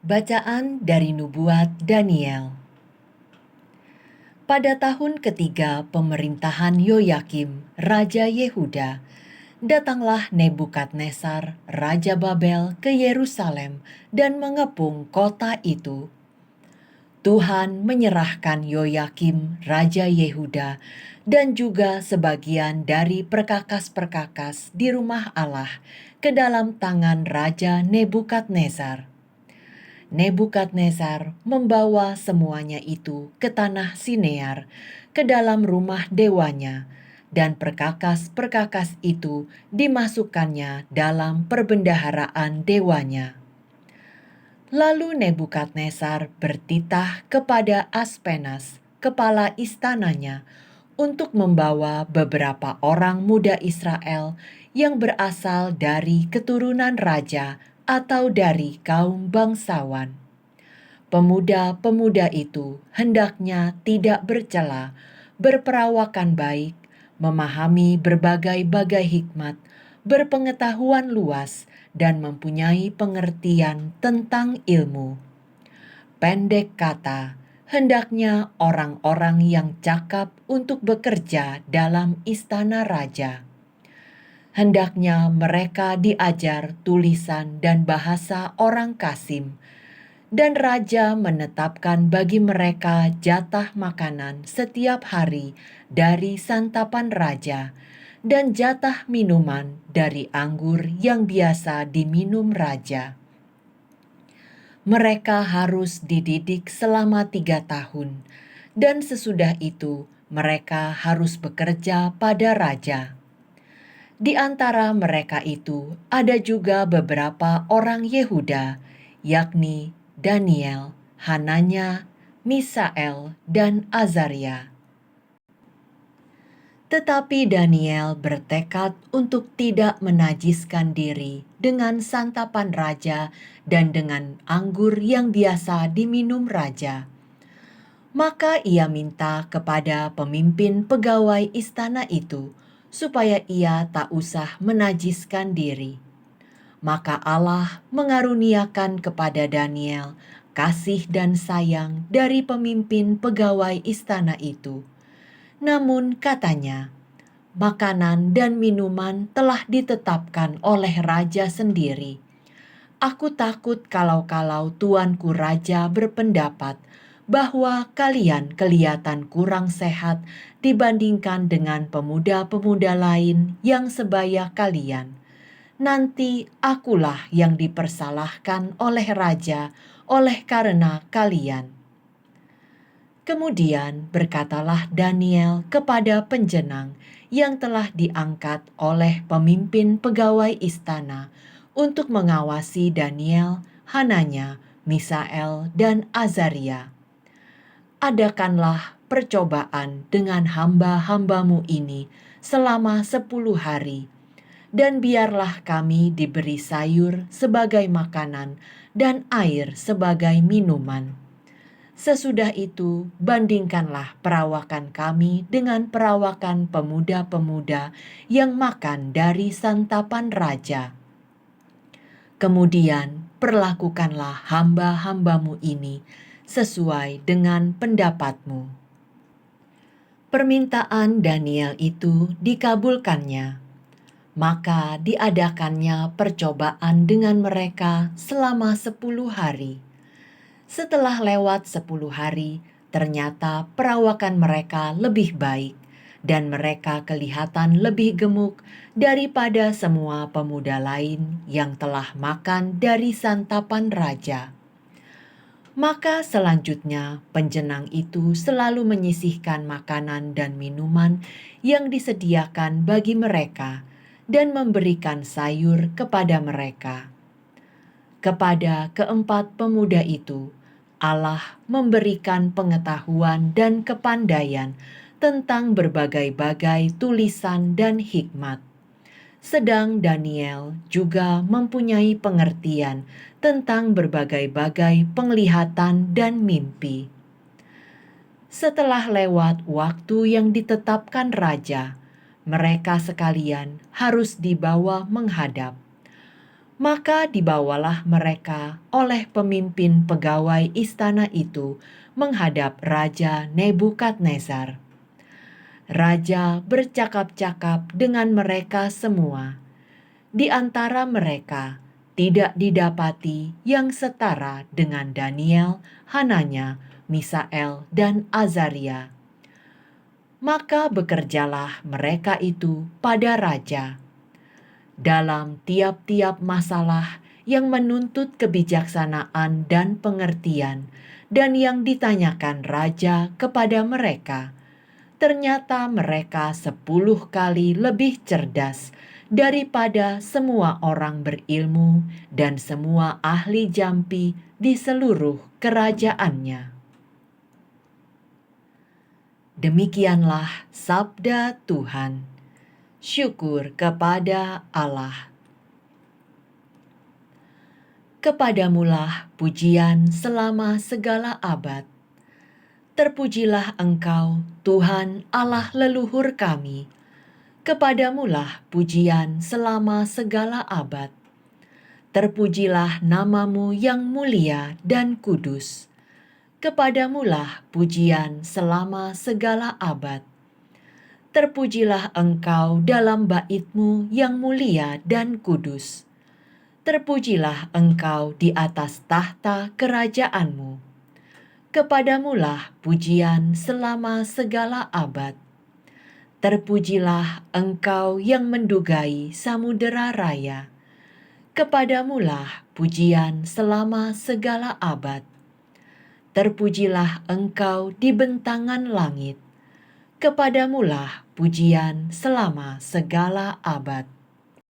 Bacaan dari Nubuat Daniel. Pada tahun ketiga pemerintahan Yoyakim, Raja Yehuda, datanglah Nebukadnezar, Raja Babel ke Yerusalem dan mengepung kota itu. Tuhan menyerahkan Yoyakim, Raja Yehuda, dan juga sebagian dari perkakas-perkakas di rumah Allah ke dalam tangan Raja Nebukadnezar. Nebukadnezar membawa semuanya itu ke tanah Sinear, ke dalam rumah dewanya, dan perkakas-perkakas itu dimasukkannya dalam perbendaharaan dewanya. Lalu Nebukadnezar bertitah kepada Aspenas, kepala istananya, untuk membawa beberapa orang muda Israel yang berasal dari keturunan raja atau dari kaum bangsawan. Pemuda-pemuda itu hendaknya tidak bercela, berperawakan baik, memahami berbagai-bagai hikmat, berpengetahuan luas, dan mempunyai pengertian tentang ilmu. Pendek kata, hendaknya orang-orang yang cakap untuk bekerja dalam istana raja. Hendaknya mereka diajar tulisan dan bahasa orang Kasim, dan raja menetapkan bagi mereka jatah makanan setiap hari dari santapan raja, dan jatah minuman dari anggur yang biasa diminum raja. Mereka harus dididik selama 3 tahun, dan sesudah itu mereka harus bekerja pada raja. Di antara mereka itu ada juga beberapa orang Yehuda, yakni Daniel, Hananya, Misael, dan Azaria. Tetapi Daniel bertekad untuk tidak menajiskan diri dengan santapan raja dan dengan anggur yang biasa diminum raja. Maka ia minta kepada pemimpin pegawai istana itu supaya ia tak usah menajiskan diri. Maka Allah mengaruniakan kepada Daniel kasih dan sayang dari pemimpin pegawai istana itu. Namun katanya, makanan dan minuman telah ditetapkan oleh raja sendiri. Aku takut kalau-kalau tuanku raja berpendapat bahwa kalian kelihatan kurang sehat dibandingkan dengan pemuda-pemuda lain yang sebaya kalian. Nanti akulah yang dipersalahkan oleh raja oleh karena kalian. Kemudian berkatalah Daniel kepada penjenang yang telah diangkat oleh pemimpin pegawai istana untuk mengawasi Daniel, Hananya, Misael, dan Azaria. Adakanlah percobaan dengan hamba-hambamu ini selama 10 hari, dan biarlah kami diberi sayur sebagai makanan dan air sebagai minuman. Sesudah itu, bandingkanlah perawakan kami dengan perawakan pemuda-pemuda yang makan dari santapan raja. Kemudian, perlakukanlah hamba-hambamu ini sesuai dengan pendapatmu. Permintaan Daniel itu dikabulkannya. Maka diadakannya percobaan dengan mereka selama 10 hari. Setelah lewat 10 hari, ternyata perawakan mereka lebih baik, dan mereka kelihatan lebih gemuk daripada semua pemuda lain yang telah makan dari santapan raja. Maka selanjutnya penjenang itu selalu menyisihkan makanan dan minuman yang disediakan bagi mereka dan memberikan sayur kepada mereka. Kepada keempat pemuda itu, Allah memberikan pengetahuan dan kepandaian tentang berbagai-bagai tulisan dan hikmat. Sedang Daniel juga mempunyai pengertian tentang berbagai-bagai penglihatan dan mimpi. Setelah lewat waktu yang ditetapkan raja, mereka sekalian harus dibawa menghadap. Maka dibawalah mereka oleh pemimpin pegawai istana itu menghadap Raja Nebukadnezar. Raja bercakap-cakap dengan mereka semua. Di antara mereka tidak didapati yang setara dengan Daniel, Hananya, Misael, dan Azaria. Maka bekerjalah mereka itu pada raja dalam tiap-tiap masalah yang menuntut kebijaksanaan dan pengertian, dan yang ditanyakan raja kepada mereka. Ternyata mereka 10 kali lebih cerdas daripada semua orang berilmu dan semua ahli jampi di seluruh kerajaannya. Demikianlah sabda Tuhan. Syukur kepada Allah. Kepadamulah pujian selama segala abad. Terpujilah Engkau, Tuhan Allah leluhur kami. Kepadamulah pujian selama segala abad. Terpujilah namamu yang mulia dan kudus. Kepadamulah pujian selama segala abad. Terpujilah Engkau dalam bait-Mu yang mulia dan kudus. Terpujilah Engkau di atas tahta kerajaan-Mu. Kepadamulah pujian selama segala abad. Terpujilah Engkau yang mendugai samudera raya. Kepadamulah pujian selama segala abad. Terpujilah Engkau di bentangan langit. Kepadamulah pujian selama segala abad.